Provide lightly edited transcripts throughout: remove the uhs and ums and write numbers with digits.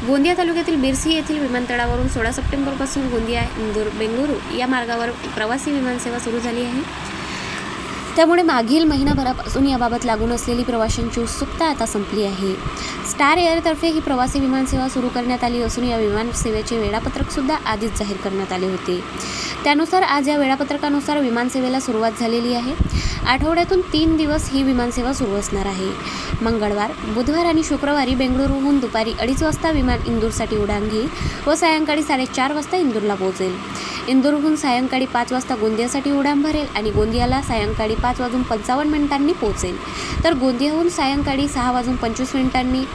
गोंदिया तालुक्यातील बिरसी येथील विमानतळावरून 16 सप्टेंबरपासून गोंदिया, इंदूर, बेंगळुरू या मार्गावर प्रवासी विमानसेवा सुरू झाली आहे। त्यामुळे मागील महिनाभरापासून याबाबत लागून असलेली प्रवाशांची उत्सुकता आता संपली आहे। स्टार एअरतर्फे ही प्रवासी विमानसेवा सुरू करण्यात आली असून या विमानसेवेचे वेळापत्रक सुद्धा आधीच जाहीर करण्यात आले होते। त्यानुसार आज या वेळापत्रकानुसार विमानसेवेला सुरुवात झालेली आहे। आठवड्यातून 3 दिवस ही विमानसेवा सुरू असणार आहे। मंगळवार, बुधवार आणि शुक्रवारी बेंगळुरूहून दुपारी 2:30 वाजता विमान इंदूरसाठी उड्डाण घेईल व सायंकाळी 4:30 वाजता इंदूरला पोहोचेल। इंदूरहून सायंकाळी 5 वाजता गोंदियासाठी उड्डाण भरेल आणि गोंदियाला सायंकाळी 5:55 पोहोचेल, तर गोंदियाहून सायंकाळी 6:25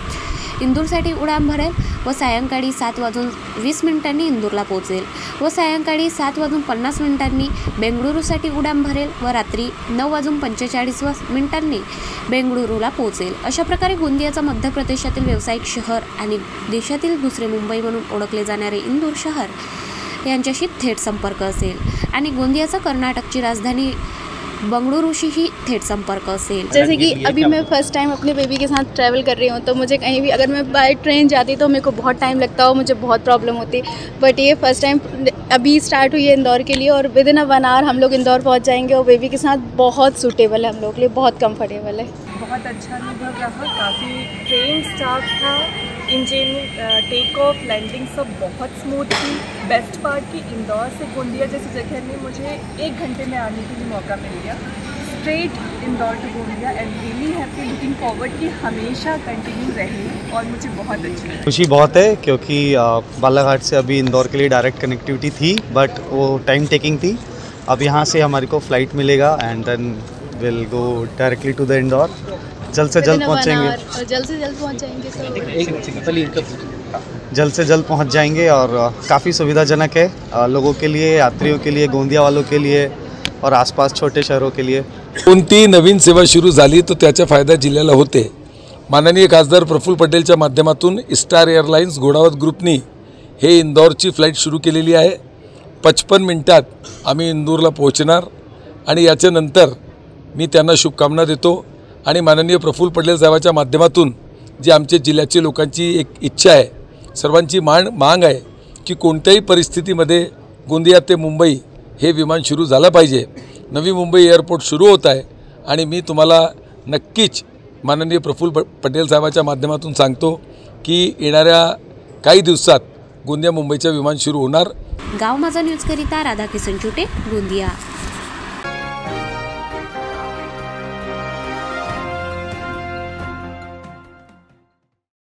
इंदूरसाठी उड्डाण भरेल व सायंकाळी 7:20 इंदूरला पोहोचेल व सायंकाळी 7:50 बेंगळुरूसाठी उड्डाण भरेल व रात्री 9:45 बेंगळुरूला पोहोचेल। अशा प्रकारे गोंदियाचा मध्य प्रदेशातील व्यावसायिक शहर आणि देशातील दुसरे मुंबई म्हणून ओळखले जाणारे इंदूर शहर यांच्याशी थेट संपर्क असेल आणि गोंदियाचा कर्नाटकची राजधानी बंगळुरूशी थेट संपर्क असेल। जैसे कि अभी मैं फर्स्ट टाइम अपने बेबी के साथ ट्रैवल कर रही हूँ, तो मुझे कहीं भी अगर मैं बाय ट्रेन जाती तो मेरे को बहुत टाइम लगता और मुझे बहुत प्रॉब्लम होती। बट ये फर्स्ट टाइम अभी स्टार्ट हुई है इंदौर के लिए और विद इन 1 आवर हम लोग इंदौर पहुँच जाएंगे और बेबी के साथ बहुत सूटेबल है, हम लोग के लिए बहुत कम्फर्टेबल है। बहुत अच्छा अनुभव रहा, काफ़ी ट्रेन स्टाफ था, इंजन टेक ऑफ लैंडिंग सब बहुत स्मूथ थी। बेस्ट पार्ट कि इंदौर से गोंदिया जैसी जगह में मुझे 1 घंटे में आने के लिए मौका मिल गया, straight Indore to Gondia. And really happy, looking forward कि हमेशा कंटिन्यू रहे और मुझे बहुत अच्छी लगी। खुशी बहुत है क्योंकि बालाघाट से अभी इंदौर के लिए डायरेक्ट कनेक्टिविटी थी, बट वो टाइम टेकिंग थी। अब यहाँ से हमारे को फ़्लाइट मिलेगा and then will go directly to the Indore. जल्द से जल्द पहुँचेंगे और जल्द से जल्द पहुँच जाएंगे जल्द से जल्द पहुँच जाएंगे और काफ़ी सुविधाजनक है लोगों के लिए, यात्रियों के लिए, गोंदिया वालों के लिए और आसपास छोटे शहरों के लिए। कोणती नवीन सेवा सुरू झाली तो त्याचा फायदा जिल्ह्याला होते। माननीय खासदार प्रफुल्ल पटेलच्या माध्यमातून स्टार एअरलाइन्स घोडावत ग्रुपनी हे इंदौरची फ्लाईट सुरू केलेली आहे। 55 मिनिटात आम्ही इंदूरला पोहोचणार आणि याच्यानंतर मी त्यांना शुभकामना देतो आणि माननीय प्रफुल्ल पटेल साहेबांच्या माध्यमातून जी आमच्या जिल्ह्याच्या लोकांची एक इच्छा आहे, सर्वांची मांग आहे की कोणत्याही परिस्थितीमध्ये गोंदिया ते मुंबई हे विमान सुरू झालं पाहिजे। नवी मुंबई एअरपोर्ट सुरू होत आहे आणि मी तुम्हाला नक्कीच माननीय प्रफुल्ल पटेल साहेबांच्या माध्यमातून सांगतो की येणाऱ्या काही दिवसात गोंदिया मुंबईचं विमान सुरू होणार। गाव माझा न्यूज करिता राधाकिशन चुटे, गोंदिया।